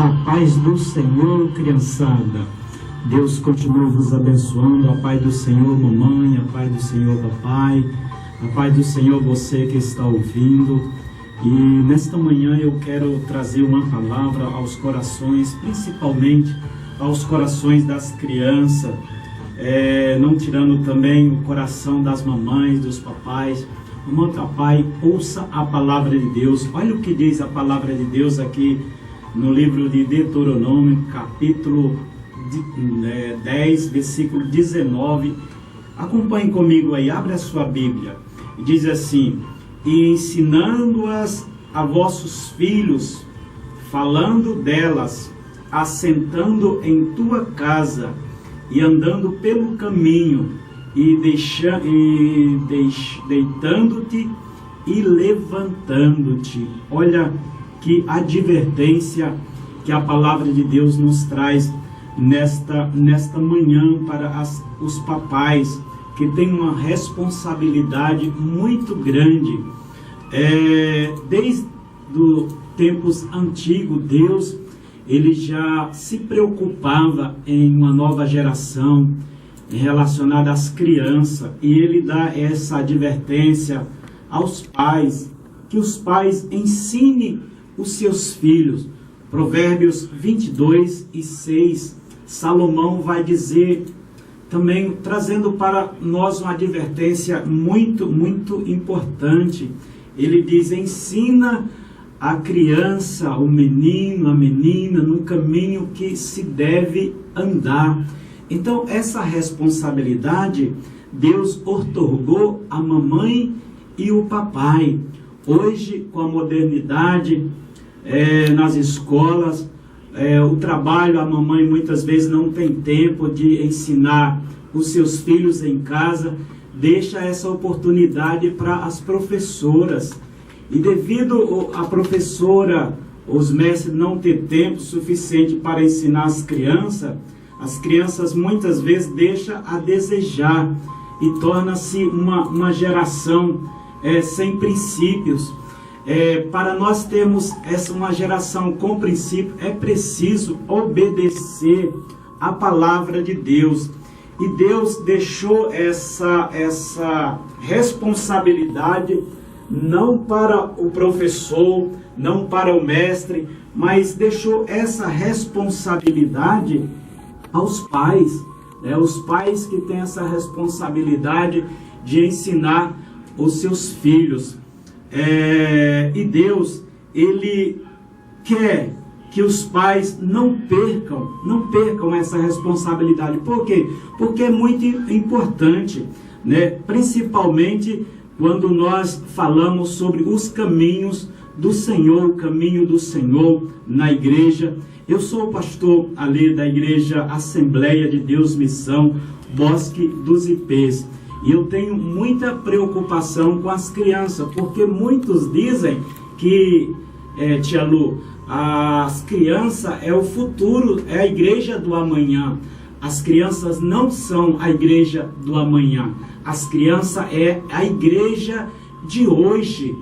A paz do Senhor, criançada. Deus continue vos abençoando. A paz do Senhor, mamãe. A paz do Senhor, papai. A paz do Senhor, você que está ouvindo. E nesta manhã eu quero trazer uma palavra aos corações, principalmente aos corações das crianças, não tirando também o coração das mamães, dos papais. Mamãe, papai, ouça a palavra de Deus. Olha o que diz a palavra de Deus aqui no livro de Deuteronômio, capítulo 10, versículo 19. Acompanhe comigo aí, abre a sua Bíblia. Diz assim: e ensinando-as a vossos filhos, falando delas, assentando em tua casa e andando pelo caminho, e deitando-te e levantando-te. Olha que advertência que a palavra de Deus nos traz nesta manhã para os papais, que têm uma responsabilidade muito grande. Desde os tempos antigos, Deus ele já se preocupava em uma nova geração relacionada às crianças, e ele dá essa advertência aos pais, que os pais ensinem os seus filhos. Provérbios 22:6, Salomão vai dizer também, trazendo para nós uma advertência muito, muito importante. Ele diz: ensina a criança, o menino, a menina, no caminho que se deve andar. Então, essa responsabilidade Deus outorgou a mamãe e o papai. Hoje, com a modernidade, nas escolas, o trabalho, a mamãe muitas vezes não tem tempo de ensinar os seus filhos em casa, deixa essa oportunidade para as professoras. E devido a professora, os mestres não ter tempo suficiente para ensinar as crianças muitas vezes deixam a desejar e torna-se uma geração sem princípios. Para nós termos uma geração com princípio, é preciso obedecer a palavra de Deus. E Deus deixou essa responsabilidade não para o professor, não para o mestre, mas deixou essa responsabilidade aos pais. Os pais que têm essa responsabilidade de ensinar os seus filhos. E Deus, ele quer que os pais não percam essa responsabilidade. Por quê? Porque é muito importante, principalmente quando nós falamos sobre os caminhos do Senhor, o caminho do Senhor na igreja. Eu sou o pastor ali da igreja Assembleia de Deus Missão, Bosque dos Ipês. E eu tenho muita preocupação com as crianças, porque muitos dizem que, tia Lu, as crianças é o futuro, é a igreja do amanhã. As crianças não são a igreja do amanhã. As crianças é a igreja de hoje,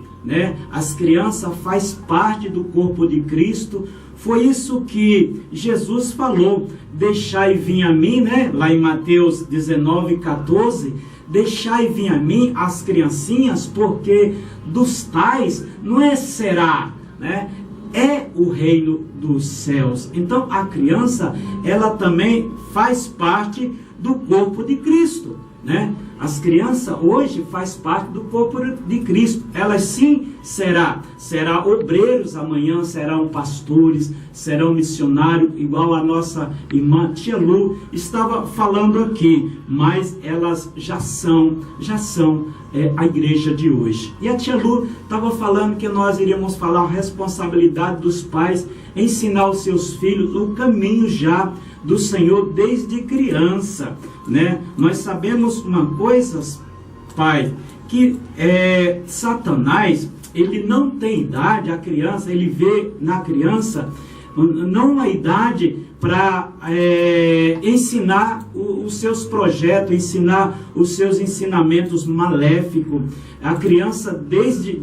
As crianças fazem parte do corpo de Cristo. Foi isso que Jesus falou: deixai vir a mim, lá em Mateus 19:14, deixai vir a mim as criancinhas, porque dos tais não será, é o reino dos céus. Então a criança, ela também faz parte do corpo de Cristo, As crianças hoje faz parte do corpo de Cristo. Elas sim serão obreiros, amanhã serão pastores, serão missionários, igual a nossa irmã tia Lu estava falando aqui, mas elas já são a igreja de hoje. E a tia Lu estava falando que nós iríamos falar a responsabilidade dos pais, ensinar os seus filhos o caminho já do Senhor desde criança, Nós sabemos uma coisa, pai, que Satanás, ele não tem idade, a criança, ele vê na criança não a idade para ensinar os seus projetos, ensinar os seus ensinamentos maléficos. A criança, desde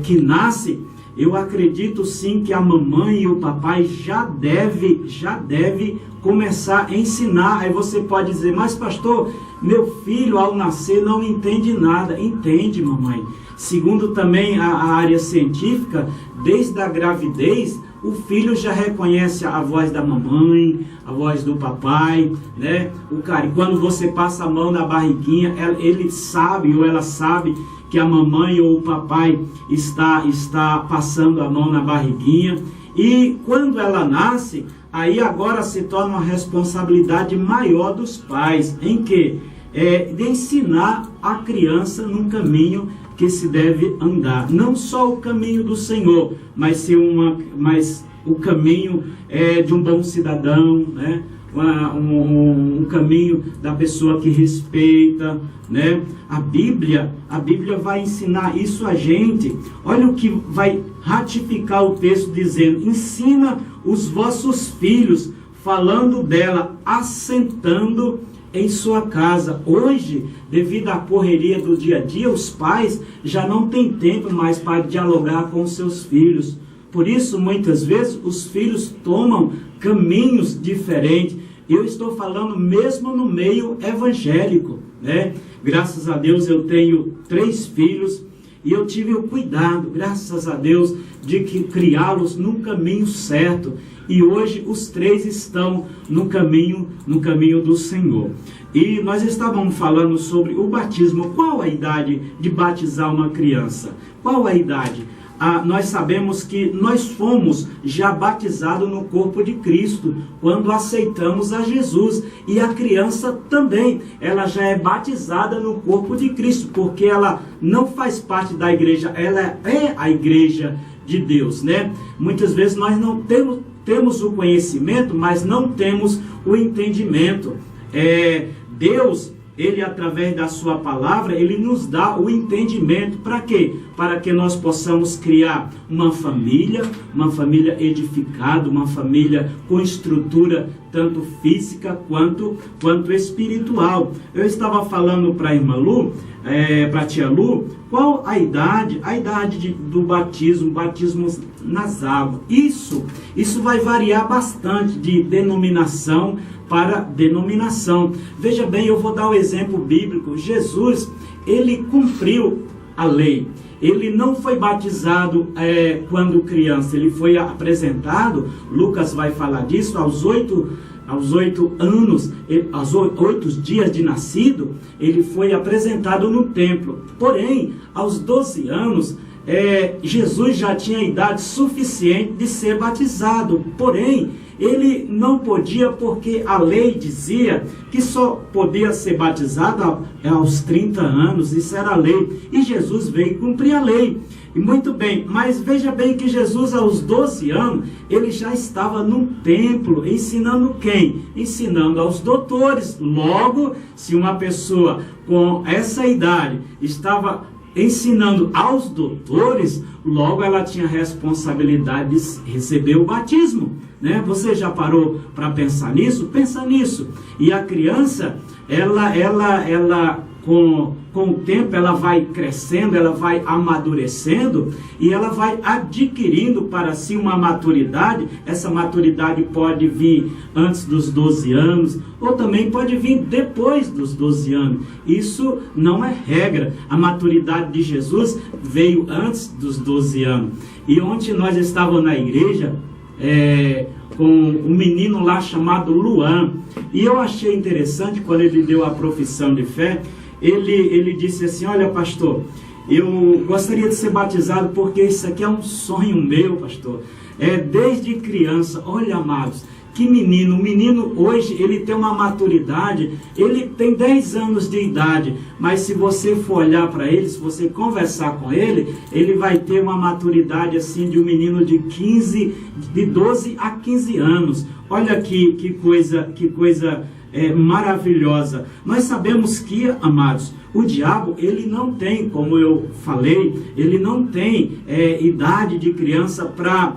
que nasce, eu acredito sim que a mamãe e o papai já deve começar a ensinar. Aí você pode dizer, mas pastor, meu filho ao nascer não entende nada. Entende, mamãe. Segundo também a área científica, desde a gravidez, o filho já reconhece a voz da mamãe, a voz do papai, né? E quando você passa a mão na barriguinha, ele sabe ou ela sabe que a mamãe ou o papai está passando a mão na barriguinha. E quando ela nasce, aí agora se torna uma responsabilidade maior dos pais, em que? De ensinar a criança num caminho que se deve andar. Não só o caminho do Senhor, mas o caminho de um bom cidadão, né? Um caminho da pessoa que respeita, né? A Bíblia vai ensinar isso a gente. Olha o que vai ratificar o texto dizendo: ensina os vossos filhos, falando dela, assentando em sua casa. Hoje, devido à correria do dia a dia, os pais já não têm tempo mais para dialogar com seus filhos. Por isso, muitas vezes, os filhos tomam caminhos diferentes. Eu estou falando mesmo no meio evangélico, né? Graças a Deus eu tenho 3 filhos e eu tive o cuidado, graças a Deus, de criá-los num caminho certo. E hoje os 3 estão no caminho do Senhor. E nós estávamos falando sobre o batismo. Qual a idade de batizar uma criança? Qual a idade? Nós sabemos que nós fomos já batizados no corpo de Cristo, quando aceitamos a Jesus. E a criança também, ela já é batizada no corpo de Cristo, porque ela não faz parte da igreja, ela é a igreja de Deus, né? Muitas vezes nós não temos o conhecimento, mas não temos o entendimento. Deus, Ele através da sua palavra, Ele nos dá o entendimento. Para quê? Para que nós possamos criar uma família edificada, uma família com estrutura tanto física quanto espiritual. Eu estava falando para a irmã Lu, para a tia Lu, qual a idade? A idade do batismo nas águas. Isso vai variar bastante de denominação para denominação. Veja bem, eu vou dar um exemplo bíblico. Jesus, ele cumpriu a lei. Ele não foi batizado quando criança, ele foi apresentado, Lucas vai falar disso, aos 8 anos, aos 8 dias de nascido, ele foi apresentado no templo. Porém, aos 12 anos, Jesus já tinha idade suficiente de ser batizado. Porém, ele não podia, porque a lei dizia que só podia ser batizado aos 30 anos, isso era a lei, e Jesus veio cumprir a lei. E muito bem, mas veja bem que Jesus aos 12 anos, ele já estava no templo, ensinando quem? Ensinando aos doutores. Logo, se uma pessoa com essa idade estava ensinando aos doutores, logo ela tinha responsabilidade de receber o batismo, né? Você já parou para pensar nisso? Pensa nisso. E a criança, ela com o tempo, ela vai crescendo, ela vai amadurecendo e ela vai adquirindo para si uma maturidade. Essa maturidade pode vir antes dos 12 anos ou também pode vir depois dos 12 anos. Isso não é regra. A maturidade de Jesus veio antes dos 12 anos. E ontem nós estávamos na igreja com um menino lá chamado Luan. E eu achei interessante quando ele deu a profissão de fé. Ele disse assim: olha, pastor, eu gostaria de ser batizado porque isso aqui é um sonho meu, pastor. Desde criança. Olha, amados, que menino. O menino hoje, ele tem uma maturidade, ele tem 10 anos de idade, mas se você for olhar para ele, se você conversar com ele, ele vai ter uma maturidade assim de um menino de 12 a 15 anos. Olha que coisa maravilhosa. Nós sabemos que, amados, o diabo, ele não tem, como eu falei, ele não tem idade de criança para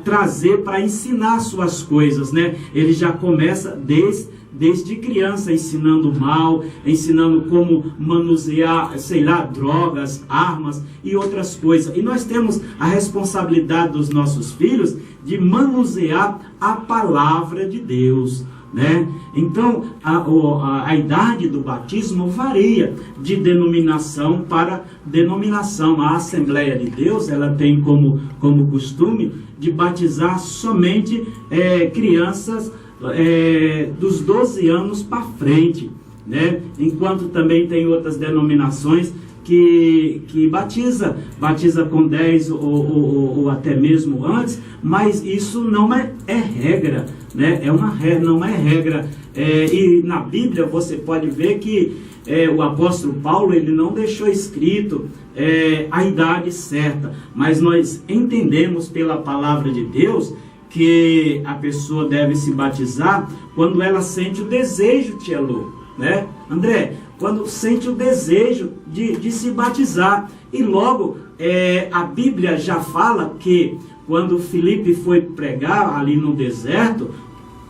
trazer, para ensinar suas coisas, né? Ele já começa desde criança, ensinando mal, ensinando como manusear, sei lá, drogas, armas e outras coisas. E nós temos a responsabilidade dos nossos filhos de manusear a palavra de Deus, né? Então, a idade do batismo varia de denominação para denominação. A Assembleia de Deus, ela tem como costume de batizar somente crianças dos 12 anos para frente, né? Enquanto também tem outras denominações que batiza com 10 ou até mesmo antes, mas isso não é regra, né? Não é regra. E na Bíblia você pode ver que o apóstolo Paulo, ele não deixou escrito a idade certa, mas nós entendemos pela palavra de Deus que a pessoa deve se batizar quando ela sente o desejo, tia Lu, né? André, quando sente o desejo de se batizar. E logo, a Bíblia já fala que quando Filipe foi pregar ali no deserto,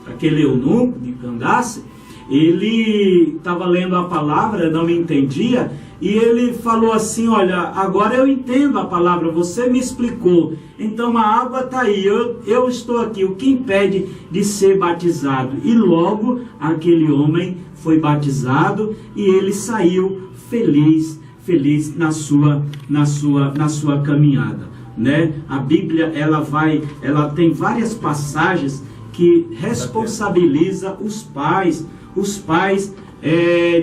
aquele eunuco de Candace, ele estava lendo a palavra, não entendia, e ele falou assim: olha, agora eu entendo a palavra, você me explicou, então a água está aí, eu estou aqui, o que impede de ser batizado? E logo aquele homem foi batizado e ele saiu feliz na sua caminhada, né? A Bíblia ela tem várias passagens que responsabiliza os pais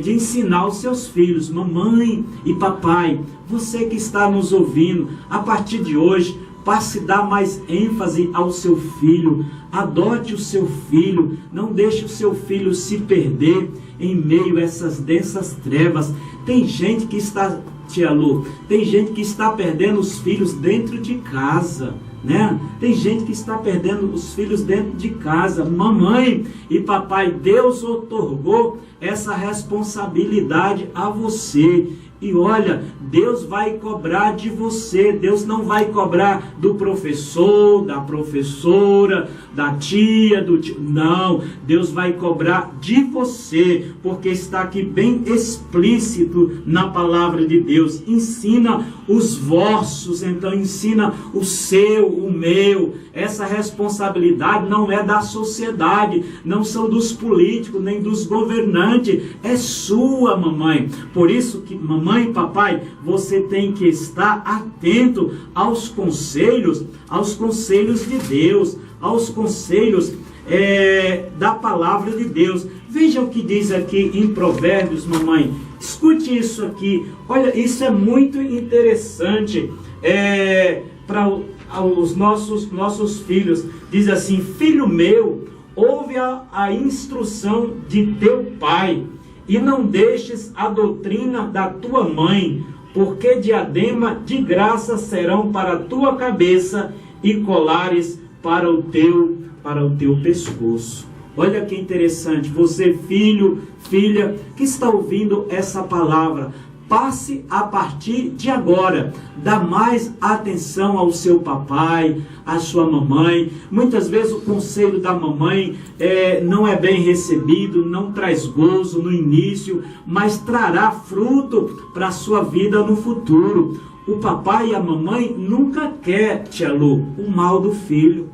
de ensinar os seus filhos. Mamãe e papai, você que está nos ouvindo, a partir de hoje, passe a dar mais ênfase ao seu filho, adote o seu filho, não deixe o seu filho se perder em meio a essas densas trevas. Tem gente que está, tia Lu, tem gente que está perdendo os filhos dentro de casa, né? Tem gente que está perdendo os filhos dentro de casa. Mamãe e papai, Deus otorgou essa responsabilidade a você. E olha, Deus vai cobrar de você. Deus não vai cobrar do professor, da professora, da tia, do tio. Não, Deus vai cobrar de você, porque está aqui bem explícito na palavra de Deus. Ensina os vossos, então ensina o seu, o meu. Essa responsabilidade não é da sociedade, não são dos políticos, nem dos governantes, é sua, mamãe. Por isso que, mamãe e papai, você tem que estar atento aos conselhos de Deus, aos conselhos da palavra de Deus. Veja o que diz aqui em Provérbios, mamãe. Escute isso aqui. Olha, isso é muito interessante para os nossos filhos. Diz assim: filho meu, ouve a instrução de teu pai, e não deixes a doutrina da tua mãe, porque diadema de graça serão para a tua cabeça e colares para o teu pescoço. Olha que interessante, você filho, filha, que está ouvindo essa palavra, passe a partir de agora, dá mais atenção ao seu papai, à sua mamãe. Muitas vezes o conselho da mamãe não é bem recebido, não traz gozo no início, mas trará fruto para a sua vida no futuro. O papai e a mamãe nunca quer, tia Lu, o mal do filho.